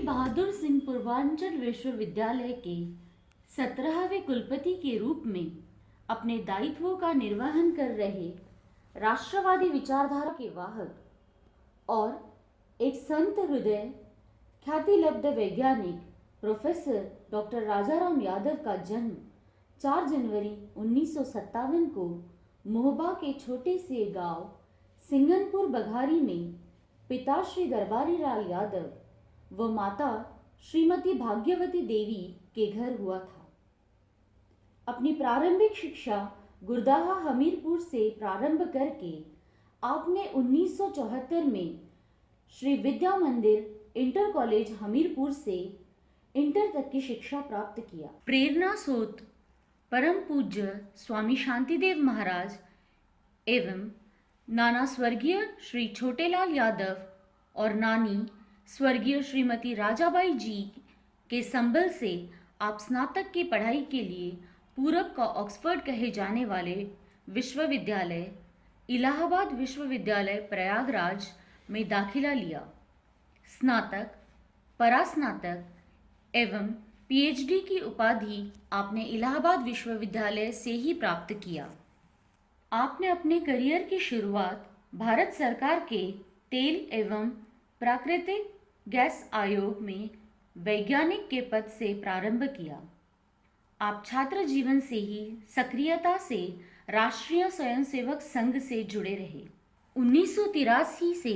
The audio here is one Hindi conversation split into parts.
बहादुर सिंह पूर्वांचल विश्वविद्यालय के 17वें कुलपति के रूप में अपने दायित्वों का निर्वहन कर रहे राष्ट्रवादी विचारधारा के वाहक और एक संत हृदय ख्यातिलब्ध वैज्ञानिक प्रोफेसर डॉक्टर राजाराम यादव का जन्म 4 जनवरी 1957 को मोहबा के छोटे से गांव सिंगनपुर बघारी में पिता श्री दरबारी लाल यादव व माता श्रीमती भाग्यवती देवी के घर हुआ था। अपनी प्रारंभिक शिक्षा गुरदाहा हमीरपुर से प्रारंभ करके आपने 1974 में श्री विद्या मंदिर इंटर कॉलेज हमीरपुर से इंटर तक की शिक्षा प्राप्त किया। प्रेरणा स्रोत परम पूज्य स्वामी शांतिदेव महाराज एवं नाना स्वर्गीय श्री छोटेलाल यादव और नानी स्वर्गीय श्रीमती राजाबाई जी के संबल से आप स्नातक की पढ़ाई के लिए पूरब का ऑक्सफोर्ड कहे जाने वाले विश्वविद्यालय इलाहाबाद विश्वविद्यालय प्रयागराज में दाखिला लिया। स्नातक, परास्नातक एवं पीएचडी की उपाधि आपने इलाहाबाद विश्वविद्यालय से ही प्राप्त किया। आपने अपने करियर की शुरुआत भारत सरकार के तेल एवं प्राकृतिक गैस आयोग में वैज्ञानिक के पद से प्रारंभ किया। आप छात्र जीवन से ही सक्रियता से राष्ट्रीय स्वयंसेवक संघ से जुड़े रहे। 1983 से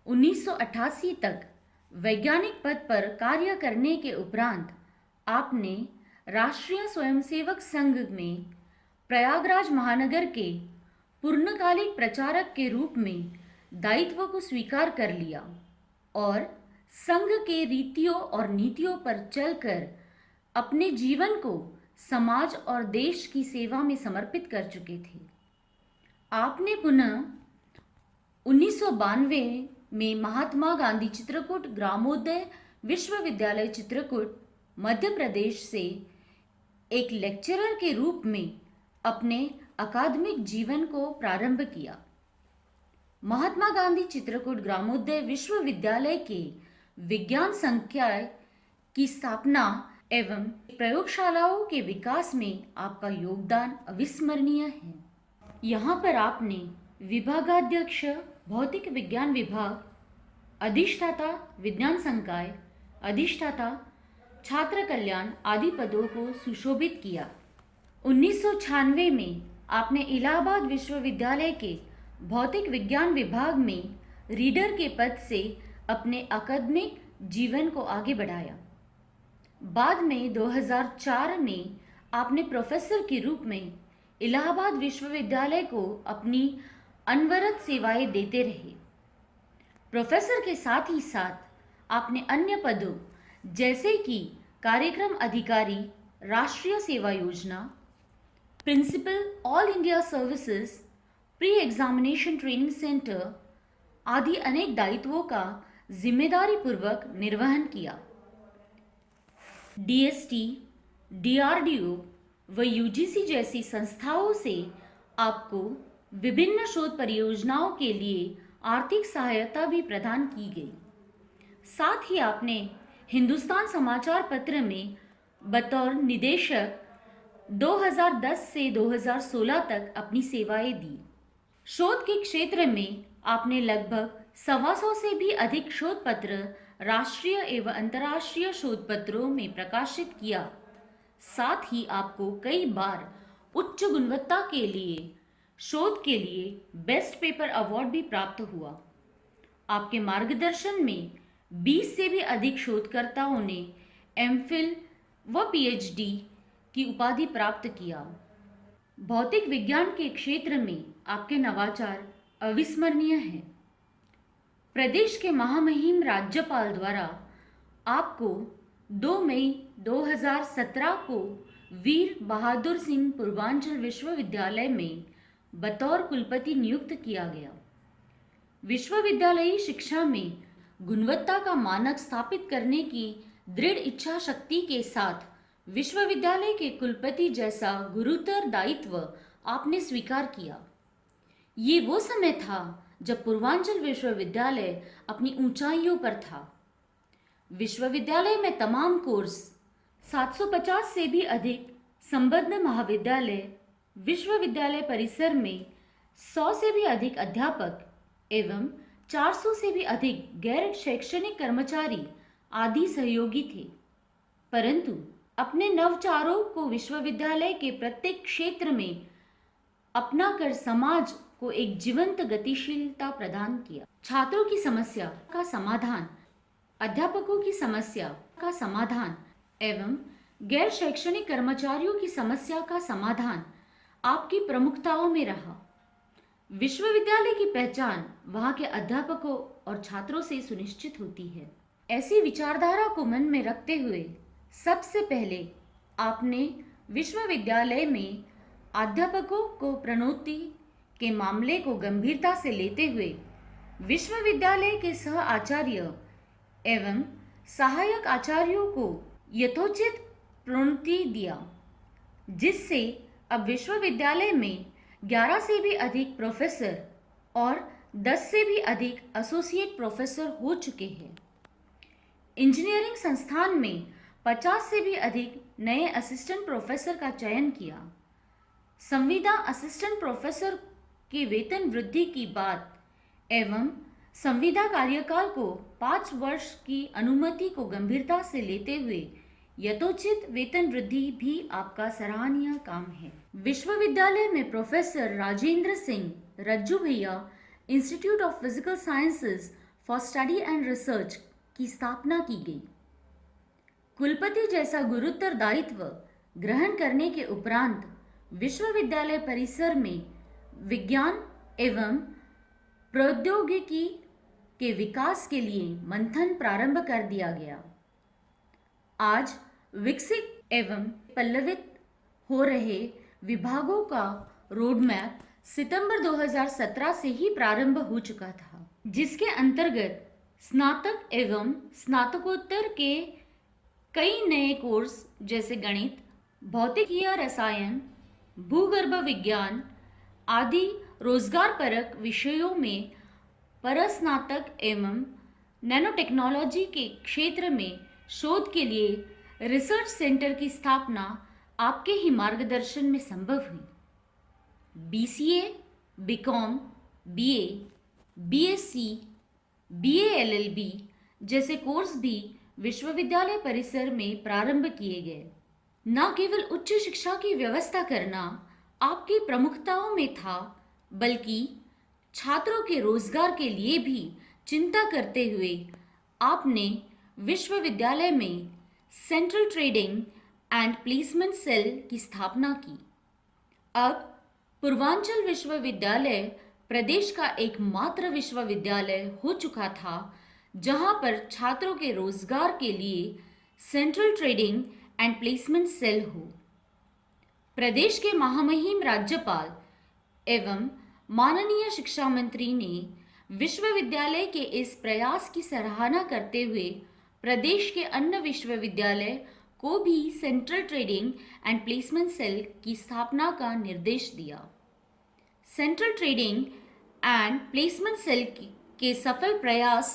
1988 तक वैज्ञानिक पद पर कार्य करने के उपरांत आपने राष्ट्रीय स्वयंसेवक संघ में प्रयागराज महानगर के पूर्णकालिक प्रचारक के रूप में दायित्व को स्वीकार कर लिया और संघ के रीतियों और नीतियों पर चलकर अपने जीवन को समाज और देश की सेवा में समर्पित कर चुके थे। आपने पुनः 1992 में महात्मा गांधी चित्रकूट ग्रामोदय विश्वविद्यालय चित्रकूट मध्य प्रदेश से एक लेक्चरर के रूप में अपने अकादमिक जीवन को प्रारंभ किया। महात्मा गांधी चित्रकूट ग्रामोदय विश्वविद्यालय के विज्ञान संकाय की स्थापना एवं प्रयोगशालाओं के विकास में आपका योगदान अविस्मरणीय है। यहाँ पर आपने विभागाध्यक्ष भौतिक विज्ञान विभाग, अधिष्ठाता विज्ञान संकाय, अधिष्ठाता छात्र कल्याण आदि पदों को सुशोभित किया। 1996 में आपने इलाहाबाद विश्वविद्यालय के भौतिक विज्ञान विभाग में रीडर के पद से अपने अकादमिक जीवन को आगे बढ़ाया। बाद में 2004 में आपने प्रोफेसर के रूप में इलाहाबाद विश्वविद्यालय को अपनी अनवरत सेवाएं देते रहे। प्रोफेसर के साथ ही साथ आपने अन्य पदों जैसे कि कार्यक्रम अधिकारी राष्ट्रीय सेवा योजना, principal all India services, pre examination training centre आदि अनेक दायित्वों का जिम्मेदारी पूर्वक निर्वहन किया। डीएसटी, डीआरडीओ व यूजीसी जैसी संस्थाओं से आपको विभिन्न शोध परियोजनाओं के लिए आर्थिक सहायता भी प्रदान की गई। साथ ही आपने हिंदुस्तान समाचार पत्र में बतौर निदेशक 2010 से 2016 तक अपनी सेवाएं दी। शोध के क्षेत्र में आपने लगभग 125 से भी अधिक शोध पत्र राष्ट्रीय एवं अंतर्राष्ट्रीय शोध पत्रों में प्रकाशित किया। साथ ही आपको कई बार उच्च गुणवत्ता के लिए शोध के लिए बेस्ट पेपर अवार्ड भी प्राप्त हुआ। आपके मार्गदर्शन में 20 से भी अधिक शोधकर्ताओं ने एमफिल व पीएचडी की उपाधि प्राप्त किया। भौतिक विज्ञान के क्षेत्र में आपके नवाचार अविस्मरणीय हैं। प्रदेश के महामहिम राज्यपाल द्वारा आपको 2 मई 2017 को वीर बहादुर सिंह पूर्वांचल विश्वविद्यालय में बतौर कुलपति नियुक्त किया गया। विश्वविद्यालयी शिक्षा में गुणवत्ता का मानक स्थापित करने की दृढ़ इच्छा शक्ति के साथ विश्वविद्यालय के कुलपति जैसा गुरुतर दायित्व आपने स्वीकार किया। ये वो समय था जब पूर्वांचल विश्वविद्यालय अपनी ऊंचाइयों पर था। विश्वविद्यालय में तमाम कोर्स, 750 से भी अधिक संबद्ध महाविद्यालय, विश्वविद्यालय परिसर में 100 से भी अधिक अध्यापक एवं 400 से भी अधिक गैर शैक्षणिक कर्मचारी आदि सहयोगी थे। परंतु अपने नवचारों को विश्वविद्यालय के प्रत्येक क्षेत्र में अपनाकर समाज को एक जीवंत गतिशीलता प्रदान किया। छात्रों की समस्या का समाधान, अध्यापकों की समस्या का समाधान एवं गैर शैक्षणिक कर्मचारियों की समस्या का समाधान आपकी प्रमुखताओं में रहा। विश्वविद्यालय की पहचान वहाँ के अध्यापकों और छात्रों से सुनिश्चित होती है। ऐसी विचारधारा को मन में रखते हुए सबसे पहले आपने विश्वविद्यालय में अध्यापकों को प्रोन्नति के मामले को गंभीरता से लेते हुए विश्वविद्यालय के सह आचार्य एवं सहायक आचार्यों को यथोचित प्रोन्नति दिया, जिससे अब विश्वविद्यालय में 11 से भी अधिक प्रोफेसर और 10 से भी अधिक एसोसिएट प्रोफेसर हो चुके हैं। इंजीनियरिंग संस्थान में 50 से भी अधिक नए असिस्टेंट प्रोफेसर का चयन किया। संविदा असिस्टेंट प्रोफेसर के वेतन वृद्धि की बात एवं संविदा कार्यकाल को 5 वर्ष की अनुमति को गंभीरता से लेते हुए यथोचित वेतन वृद्धि भी आपका सराहनीय काम है। विश्वविद्यालय में प्रोफेसर राजेंद्र सिंह रज्जू भैया institute of physical sciences for study and research की स्थापना की गई। कुलपति जैसा गुरुतर दायित्व ग्रहण करने के उपरांत विश्वविद्यालय परिसर में विज्ञान एवं प्रौद्योगिकी के विकास के लिए मंथन प्रारंभ कर दिया गया। आज विकसित एवं पल्लवित हो रहे विभागों का रोडमैप सितंबर 2017 से ही प्रारंभ हो चुका था, जिसके अंतर्गत स्नातक एवं स्नातकोत्तर के कई नए कोर्स जैसे गणित, भौतिकी या रसायन, भूगर्भ विज्ञान आदि रोजगारपरक विषयों में परस्नातक एवं नैनो टेक्नोलॉजी के क्षेत्र में शोध के लिए रिसर्च सेंटर की स्थापना आपके ही मार्गदर्शन में संभव हुई। BCA, BCom, BA, BSc, BA LLB जैसे कोर्स भी विश्वविद्यालय परिसर में प्रारंभ किए गए। न केवल उच्च शिक्षा की व्यवस्था करना आपकी प्रमुखताओं में था, बल्कि छात्रों के रोजगार के लिए भी चिंता करते हुए आपने विश्वविद्यालय में central trading and placement cell की स्थापना की। अब पूर्वांचल विश्वविद्यालय प्रदेश का एकमात्र विश्वविद्यालय हो चुका था जहां पर छात्रों के रोजगार के लिए central trading and placement cell हो। प्रदेश के महामहिम राज्यपाल एवं माननीय शिक्षा मंत्री ने विश्वविद्यालय के इस प्रयास की सराहना करते हुए प्रदेश के अन्य विश्वविद्यालय को भी central trading and placement cell की स्थापना का निर्देश दिया। Central trading and placement cell के सफल प्रयास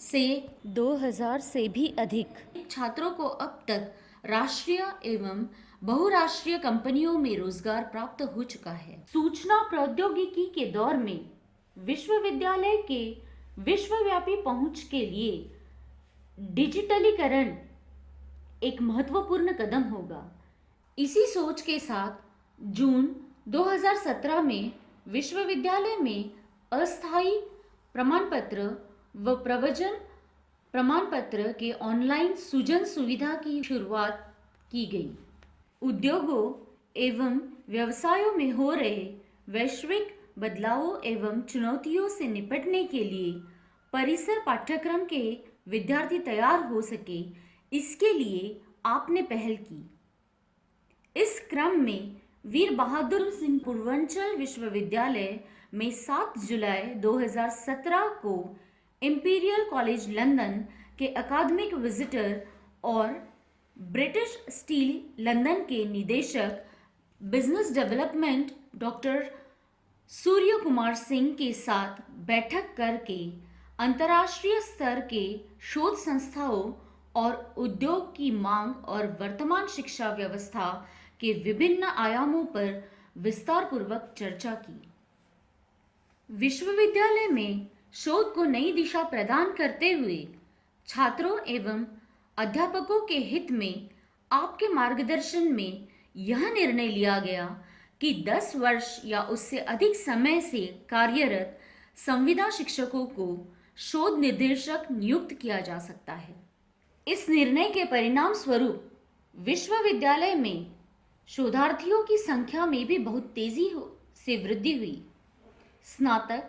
से 2000 से भी अधिक छात्रों को अब तक राष्ट्रीय एवं बहुराष्ट्रीय कंपनियों में रोजगार प्राप्त हो चुका है। सूचना प्रौद्योगिकी के दौर में विश्वविद्यालय के विश्वव्यापी पहुंच के लिए डिजिटलीकरण एक महत्वपूर्ण कदम होगा। इसी सोच के साथ जून 2017 में विश्वविद्यालय में अस्थायी प्रमाण पत्र व प्रवचन प्रमाण पत्र के ऑनलाइन सूजन सुविधा की शुरुआत की गई। उद्योगों एवं व्यवसायों में हो रहे वैश्विक बदलावों एवं चुनौतियों से निपटने के लिए परिसर पाठ्यक्रम के विद्यार्थी तैयार हो सके, इसके लिए आपने पहल की। इस क्रम में वीर बहादुर सिंह पूर्वांचल विश्वविद्यालय में 7 जुलाई 2017 को इंपीरियल कॉलेज लंदन के अकादमिक विजिटर और ब्रिटिश स्टील लंदन के निदेशक business development doctor Surya Kumar Singh के साथ बैठक करके अंतर्राष्ट्रीय स्तर के शोध संस्थाओं और उद्योग की मांग और वर्तमान शिक्षा व्यवस्था के विभिन्न आयामों पर विस्तार पूर्वक चर्चा की। विश्वविद्यालय में शोध को नई दिशा प्रदान करते हुए छात्रों एवं अध्यापकों के हित में आपके मार्गदर्शन में यह निर्णय लिया गया कि 10 वर्ष या उससे अधिक समय से कार्यरत संविदा शिक्षकों को शोध निर्देशक नियुक्त किया जा सकता है। इस निर्णय के परिणाम स्वरूप विश्वविद्यालय में शोधार्थियों की संख्या में भी बहुत तेजी से वृद्धि हुई। स्नातक,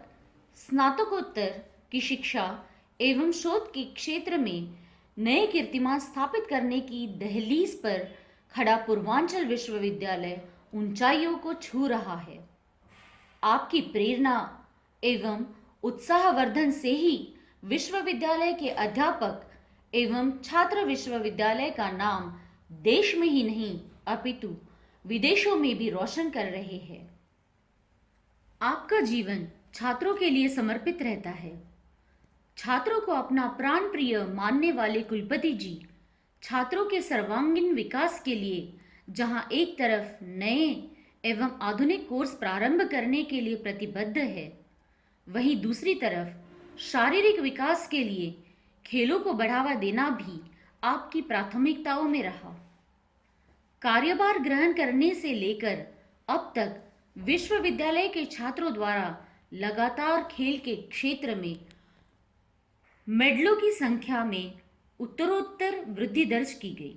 स्नातकोत्तर की शिक्षा एवं शोध के क्षेत्र में नए कीर्तिमान स्थापित करने की दहलीज पर खड़ा पूर्वांचल विश्वविद्यालय ऊंचाइयों को छू रहा है। आपकी प्रेरणा एवं उत्साहवर्धन से ही विश्वविद्यालय के अध्यापक एवं छात्र विश्वविद्यालय का नाम देश में ही नहीं अपितु विदेशों में भी रोशन कर रहे हैं। आपका जीवन छात्रों के लिए समर्पित रहता है। छात्रों को अपना प्राण प्रिय मानने वाले कुलपति जी छात्रों के सर्वांगीण विकास के लिए जहां एक तरफ नए एवं आधुनिक कोर्स प्रारंभ करने के लिए प्रतिबद्ध है, वहीं दूसरी तरफ शारीरिक विकास के लिए खेलों को बढ़ावा देना भी आपकी प्राथमिकताओं में रहा। कार्यभार ग्रहण करने से लेकर अब तक विश्वविद्यालय के छात्रों द्वारा लगातार खेल के क्षेत्र में मेडलों की संख्या में उत्तरोत्तर वृद्धि दर्ज की गई।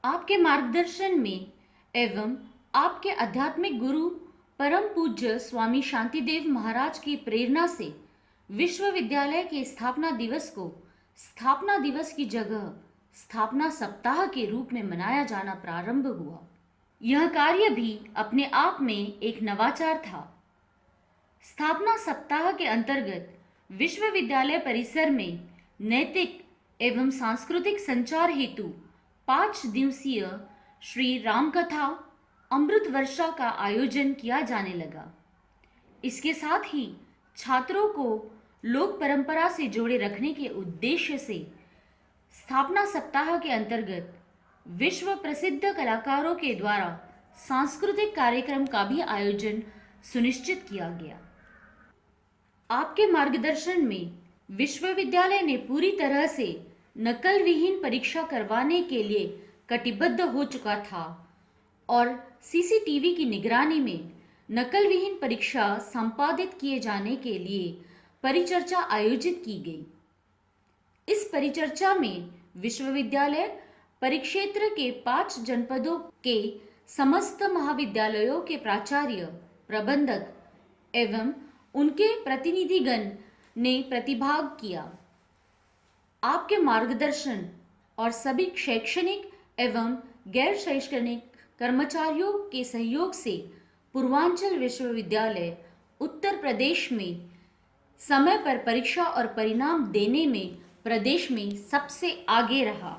आपके मार्गदर्शन में एवं आपके आध्यात्मिक गुरु परम पूज्य स्वामी शांतिदेव महाराज की प्रेरणा से विश्वविद्यालय के स्थापना दिवस को स्थापना दिवस की जगह स्थापना सप्ताह के रूप में मनाया जाना प्रारंभ हुआ। यह कार्य भी अपने आप में एक नवाचार था। स्थापना सप्ताह के अंतर्गत विश्वविद्यालय परिसर में नैतिक एवं सांस्कृतिक संचार हेतु 5 दिवसीय श्री राम कथा अमृत वर्षा का आयोजन किया जाने लगा। इसके साथ ही छात्रों को लोक परंपरा से जोड़े रखने के उद्देश्य से स्थापना सप्ताह के अंतर्गत विश्व प्रसिद्ध कलाकारों के द्वारा सांस्कृतिक कार्यक्रम का भी आयोजन सुनिश्चित किया गया। आपके मार्गदर्शन में विश्वविद्यालय ने पूरी तरह से नकल विहीन परीक्षा करवाने के लिए कटिबद्ध हो चुका था और सीसीटीवी की निगरानी में नकल विहीन परीक्षा संपादित किए जाने के लिए परिचर्चा आयोजित की गई। इस परिचर्चा में विश्वविद्यालय परिक्षेत्र के 5 जनपदों के समस्त महाविद्यालयों के प्राचार्य, प्रबंधक एवं उनके प्रतिनिधिगण ने प्रतिभाग किया। आपके मार्गदर्शन और सभी शैक्षणिक एवं गैर शैक्षणिक कर्मचारियों के सहयोग से पूर्वांचल विश्वविद्यालय उत्तर प्रदेश में समय पर परीक्षा और परिणाम देने में प्रदेश में सबसे आगे रहा।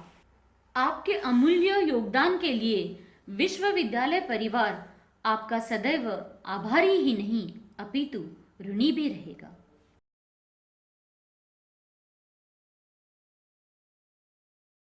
आपके अमूल्य योगदान के लिए विश्वविद्यालय परिवार आपका सदैव आभारी ही नहीं अपितु ऋणी भी रहेगा।